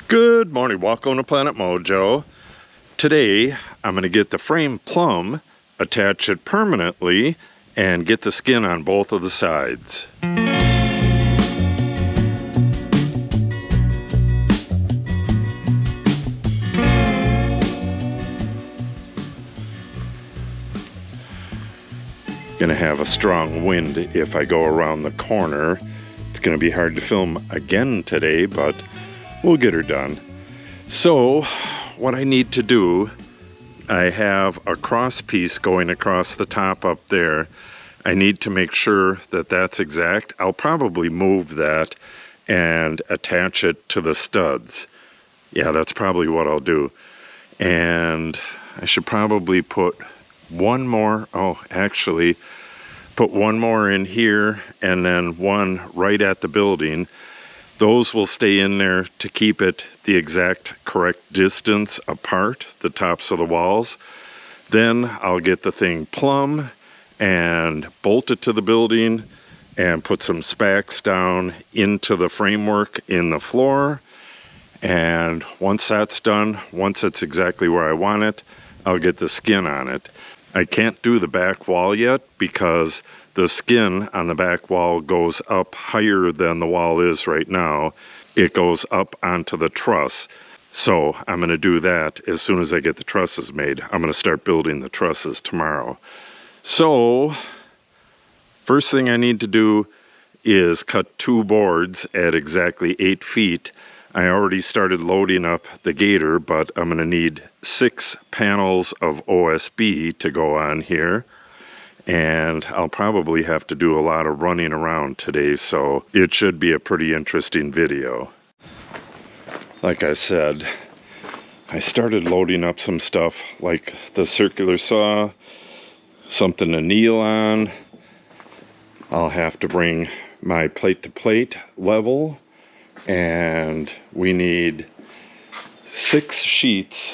Good morning, welcome to Planet Mojo. Today I'm going to get the frame plumb, attach it permanently, and get the skin on both of the sides. Gonna have a strong wind if I go around the corner. It's gonna be hard to film again today, but we'll get her done. So what I need to do, I have a cross piece going across the top up there. I need to make sure that that's exact. I'll probably move that and attach it to the studs. Yeah, that's probably what I'll do. And I should probably put one more, put one more in here and then one right at the building. Those will stay in there to keep it the exact correct distance apart, the tops of the walls. Then I'll get the thing plumb and bolt it to the building and put some spacks down into the framework in the floor. And once that's done, once it's exactly where I want it, I'll get the skin on it. I can't do the back wall yet because the skin on the back wall goes up higher than the wall is right now. It goes up onto the truss. So I'm going to do that as soon as I get the trusses made. I'm going to start building the trusses tomorrow. So first thing I need to do is cut 2 boards at exactly 8 feet. I already started loading up the gator, but I'm going to need 6 panels of OSB to go on here. And I'll probably have to do a lot of running around today, so it should be a pretty interesting video. Like I said, I started loading up some stuff like the circular saw, something to kneel on. I'll have to bring my plate-to-plate level, and we need 6 sheets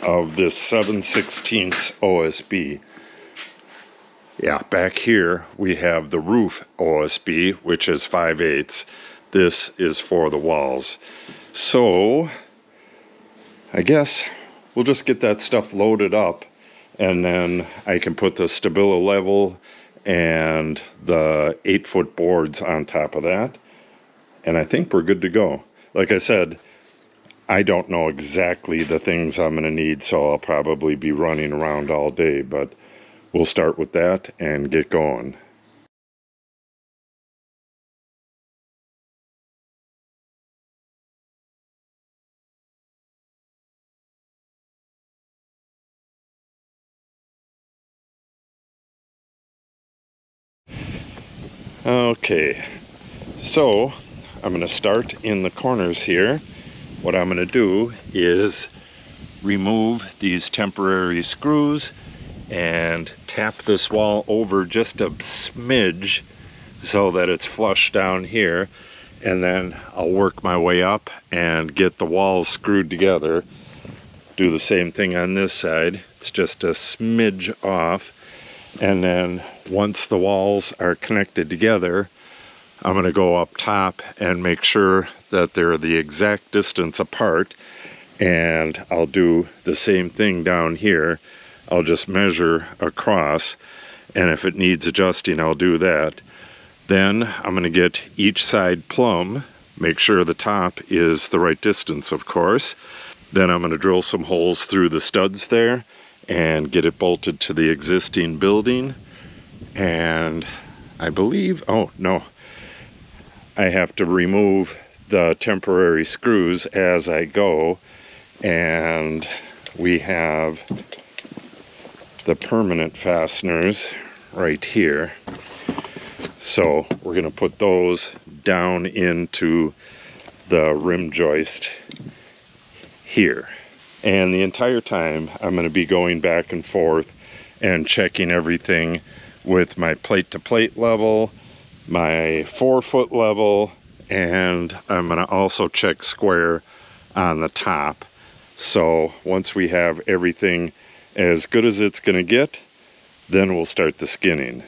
of this 7/16 OSB. Yeah, back here we have the roof OSB, which is 5/8. This is for the walls. So I guess we'll just get that stuff loaded up, and then I can put the Stabilo level and the 8-foot boards on top of that. And I think we're good to go. Like I said, I don't know exactly the things I'm going to need, so I'll probably be running around all day, but we'll start with that and get going. Okay, so I'm going to start in the corners here. What I'm going to do is remove these temporary screws and tap this wall over just a smidge so that it's flush down here, and then I'll work my way up and get the walls screwed together. Do the same thing on this side. It's just a smidge off, and then once the walls are connected together, I'm going to go up top and make sure that they're the exact distance apart, and I'll do the same thing down here. I'll just measure across, and if it needs adjusting, I'll do that. Then I'm going to get each side plumb, make sure the top is the right distance, of course. Then I'm going to drill some holes through the studs there and get it bolted to the existing building. And I believe, oh no, I have to remove the temporary screws as I go, and we have the permanent fasteners right here. So we're going to put those down into the rim joist here. And the entire time I'm going to be going back and forth and checking everything with my plate-to-plate level, my 4-foot level, and I'm going to also check square on the top. So once we have everything as good as it's going to get, then we'll start the skinning.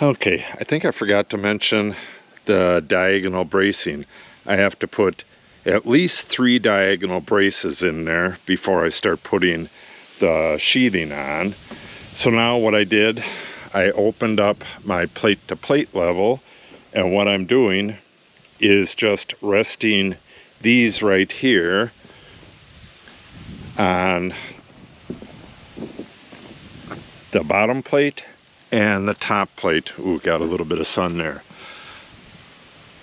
Okay, I think I forgot to mention the diagonal bracing. I have to put at least 3 diagonal braces in there before I start putting the sheathing on. So now what I did, I opened up my plate to plate level, and what I'm doing is just resting these right here on the bottom plate and the top plate. Ooh, got a little bit of sun there.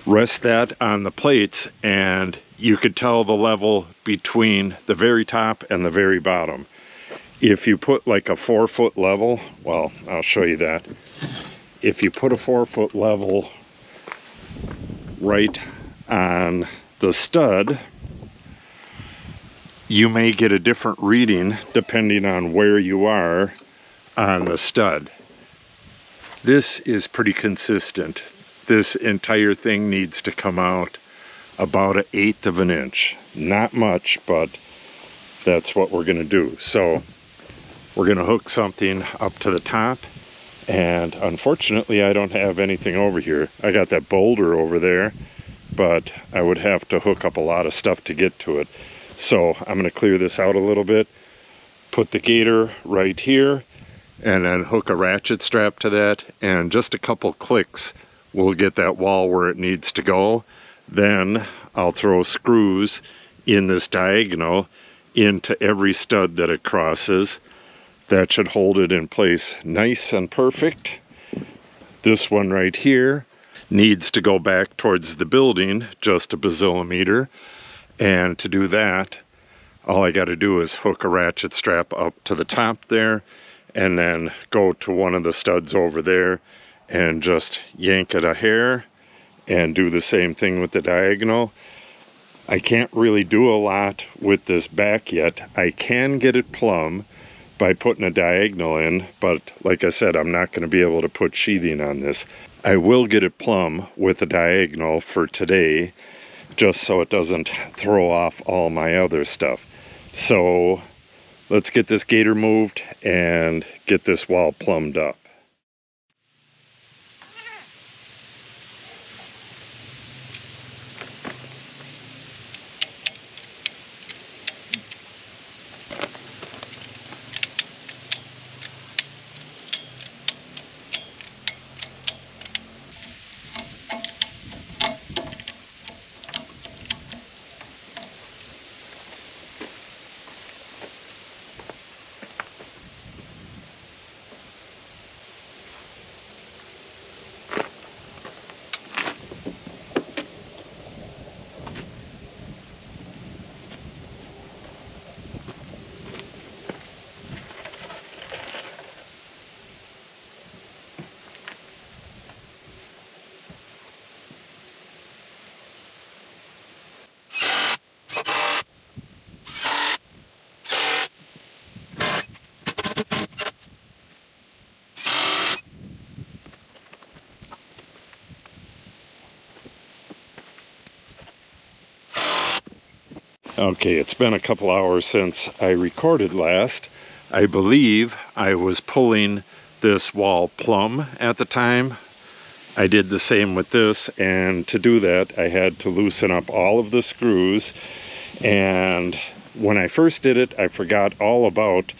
Rest that on the plates, and you could tell the level between the very top and the very bottom. If you put like a 4-foot level, well, I'll show you that. If you put a 4-foot level right on the stud, you may get a different reading depending on where you are on the stud. This is pretty consistent. This entire thing needs to come out about 1/8 of an inch. Not much, but that's what we're going to do. So we're going to hook something up to the top, and unfortunately I don't have anything over here. I got that boulder over there, but I would have to hook up a lot of stuff to get to it. So I'm going to clear this out a little bit, put the gator right here, and then hook a ratchet strap to that, and just a couple clicks will get that wall where it needs to go. Then I'll throw screws in this diagonal into every stud that it crosses. That should hold it in place nice and perfect. This one right here needs to go back towards the building just a bazillimeter, and to do that, all I got to do is hook a ratchet strap up to the top there, and then go to one of the studs over there and just yank it a hair, and do the same thing with the diagonal. I can't really do a lot with this back yet. I can get it plumb by putting a diagonal in, but like I said, I'm not going to be able to put sheathing on this. I will get it plumb with a diagonal for today, just so it doesn't throw off all my other stuff. So let's get this gator moved and get this wall plumbed up. Okay, it's been a couple hours since I recorded last. I believe I was pulling this wall plumb at the time. I did the same with this, and to do that I had to loosen up all of the screws, and when I first did it I forgot all about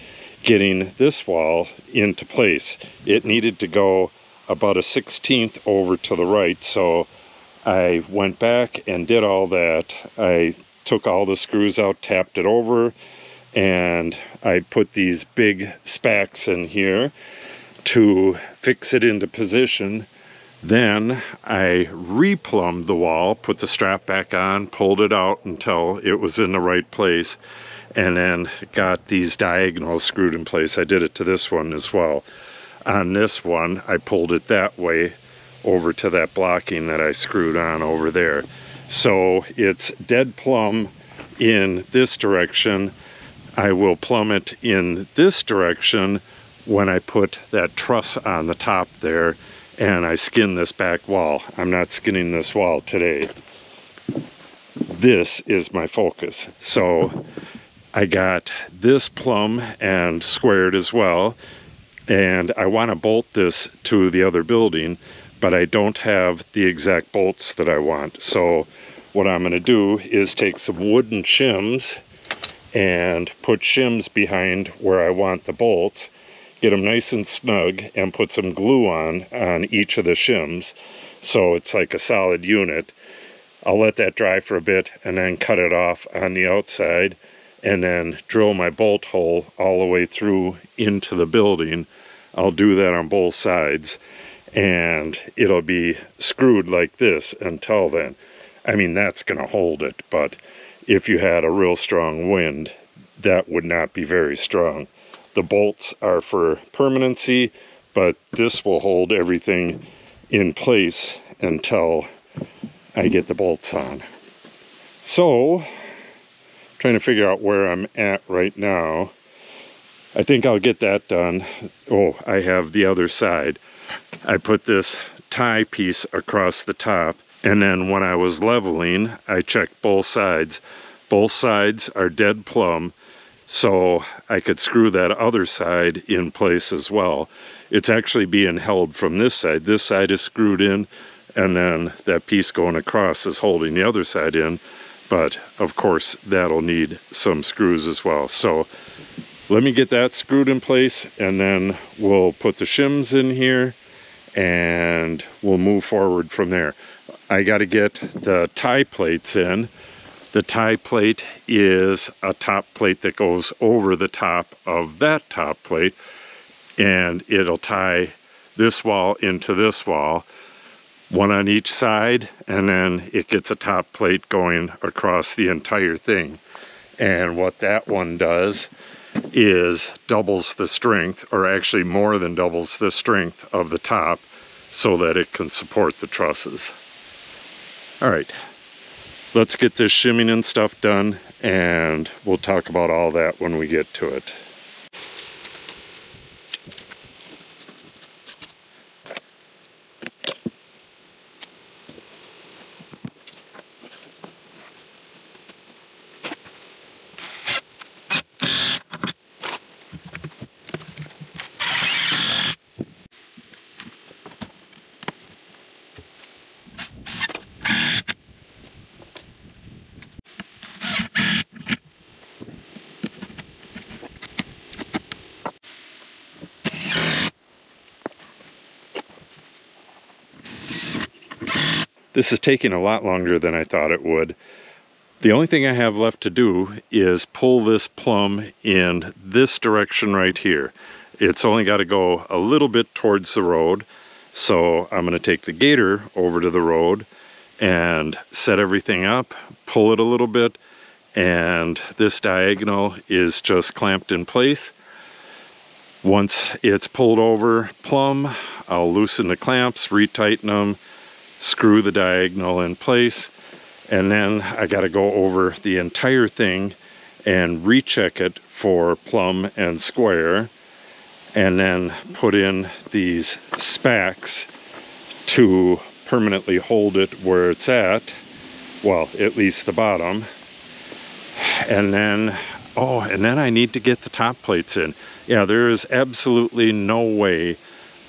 getting this wall into place. It needed to go about a 1/16 over to the right, so I went back and did all that. I took all the screws out, tapped it over, and I put these big spacks in here to fix it into position. Then I replumbed the wall, put the strap back on, pulled it out until it was in the right place, and then got these diagonals screwed in place. I did it to this one as well. On this one, I pulled it that way over to that blocking that I screwed on over there. So it's dead plumb in this direction. I will plumb it in this direction when I put that truss on the top there and I skin this back wall. I'm not skinning this wall today. This is my focus. So I got this plumb and squared as well. and I want to bolt this to the other building, but I don't have the exact bolts that I want. So what I'm going to do is take some wooden shims and put shims behind where I want the bolts, get them nice and snug, and put some glue on each of the shims so it's like a solid unit. I'll let that dry for a bit and then cut it off on the outside and then drill my bolt hole all the way through into the building. I'll do that on both sides, and it'll be screwed like this until then. I mean, that's going to hold it, but if you had a real strong wind, that would not be very strong. The bolts are for permanency, but this will hold everything in place until I get the bolts on. So, trying to figure out where I'm at right now. I think I'll get that done. Oh, I have the other side. I put this tie piece across the top, and then when I was leveling, I checked both sides. Both sides are dead plumb, so I could screw that other side in place as well. It's actually being held from this side. This side is screwed in, and then that piece going across is holding the other side in. But of course, that'll need some screws as well. So let me get that screwed in place, and then we'll put the shims in here and we'll move forward from there. I got to get the tie plates in. The tie plate is a top plate that goes over the top of that top plate, and it'll tie this wall into this wall, one on each side, and then it gets a top plate going across the entire thing. And what that one does is doubles the strength, or actually more than doubles the strength of the top, so that it can support the trusses. All right, let's get this shimming and stuff done, and we'll talk about all that when we get to it. This is taking a lot longer than I thought it would. The only thing I have left to do is pull this plumb in this direction right here. It's only got to go a little bit towards the road. So I'm going to take the gator over to the road and set everything up, pull it a little bit, and this diagonal is just clamped in place. Once it's pulled over plumb, I'll loosen the clamps, retighten them, screw the diagonal in place, and then I got to go over the entire thing and recheck it for plumb and square, and then put in these spacks to permanently hold it where it's at, well, at least the bottom. And then, oh, and then I need to get the top plates in. Yeah, there is absolutely no way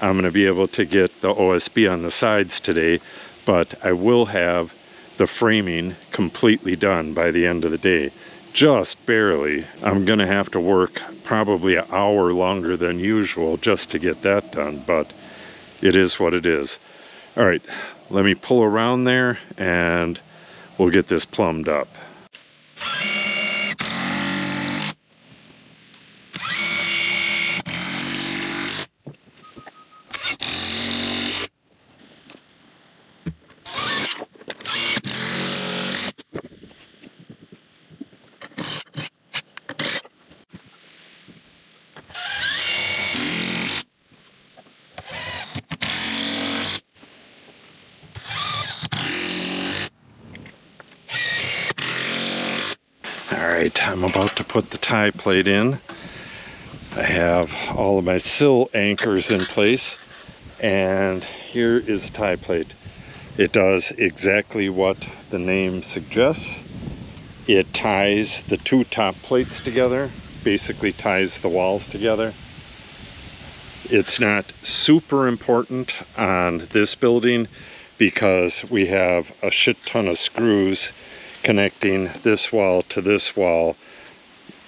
I'm going to be able to get the OSB on the sides today, but I will have the framing completely done by the end of the day. Just barely. I'm going to have to work probably an hour longer than usual just to get that done, but it is what it is. All right, let me pull around there and we'll get this plumbed up. Alright, I'm about to put the tie plate in. I have all of my sill anchors in place, and here is a tie plate. It does exactly what the name suggests. It ties the two top plates together, basically ties the walls together. It's not super important on this building because we have a shit ton of screws connecting this wall to this wall,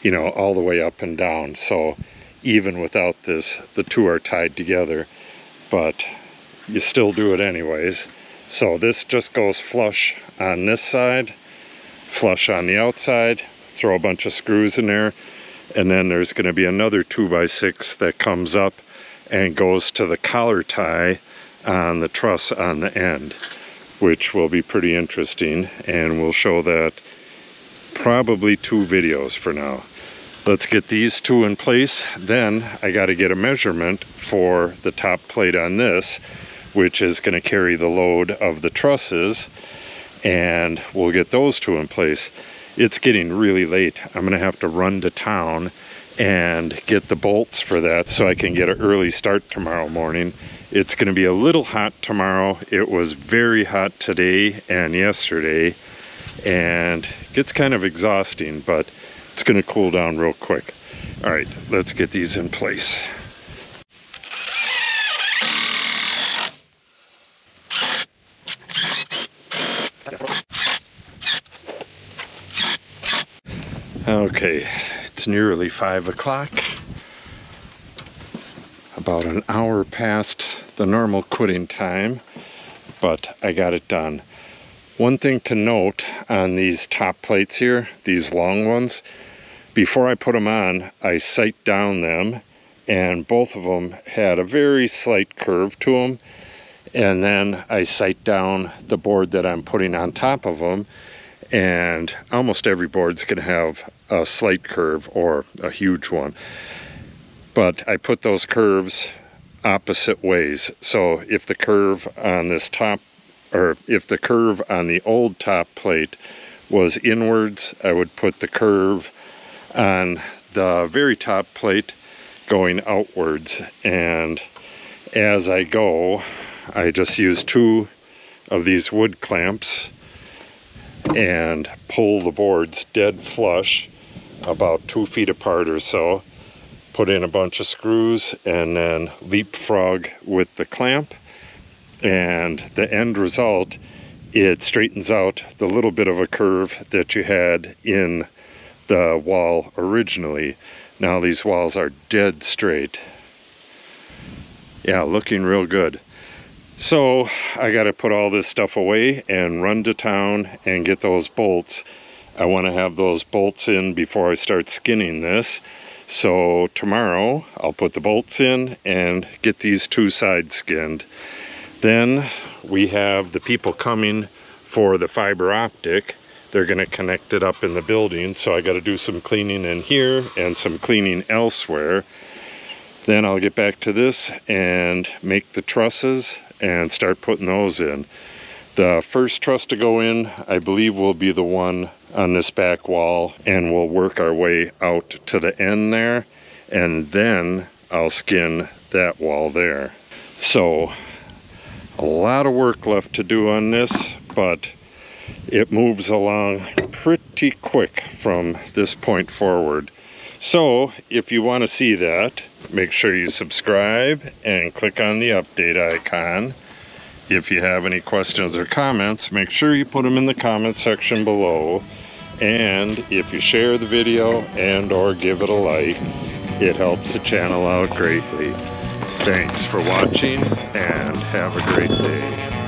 you know, all the way up and down. So even without this, the two are tied together, but you still do it anyways. So this just goes flush on this side, flush on the outside, throw a bunch of screws in there, and then there's going to be another 2x6 that comes up and goes to the collar tie on the truss on the end, which will be pretty interesting, and we'll show that probably 2 videos for now. Let's get these 2 in place. Then I got to get a measurement for the top plate on this, which is going to carry the load of the trusses, and we'll get those 2 in place. It's getting really late. I'm going to have to run to town and get the bolts for that so I can get an early start tomorrow morning. It's going to be a little hot tomorrow. It was very hot today and yesterday, and it gets kind of exhausting, but it's going to cool down real quick. All right, let's get these in place. Okay, it's nearly 5 o'clock. About an hour past the normal quitting time, but I got it done. One thing to note on these top plates here, these long ones, before I put them on, I sight down them, and both of them had a very slight curve to them, and then I sight down the board that I'm putting on top of them, and almost every board's going to have a slight curve or a huge one. But I put those curves opposite ways. So if the curve on this top, or if the curve on the old top plate was inwards, I would put the curve on the very top plate going outwards. And as I go, I just use 2 of these wood clamps and pull the boards dead flush, about 2 feet apart or so, put in a bunch of screws, and then leapfrog with the clamp, and the end result, it straightens out the little bit of a curve that you had in the wall originally. Now these walls are dead straight. Yeah, looking real good. So I got to put all this stuff away and run to town and get those bolts. I want to have those bolts in before I start skinning this. So tomorrow I'll put the bolts in and get these 2 sides skinned. Then we have the people coming for the fiber optic. They're going to connect it up in the building, so I got to do some cleaning in here and some cleaning elsewhere. Then I'll get back to this and make the trusses and start putting those in. The first truss to go in, I believe, will be the one on this back wall, and we'll work our way out to the end there, and then I'll skin that wall there. So a lot of work left to do on this, but it moves along pretty quick from this point forward. So if you want to see that, make sure you subscribe and click on the update icon. If you have any questions or comments, make sure you put them in the comment section below. And if you share the video and or give it a like, it helps the channel out greatly. Thanks for watching and have a great day.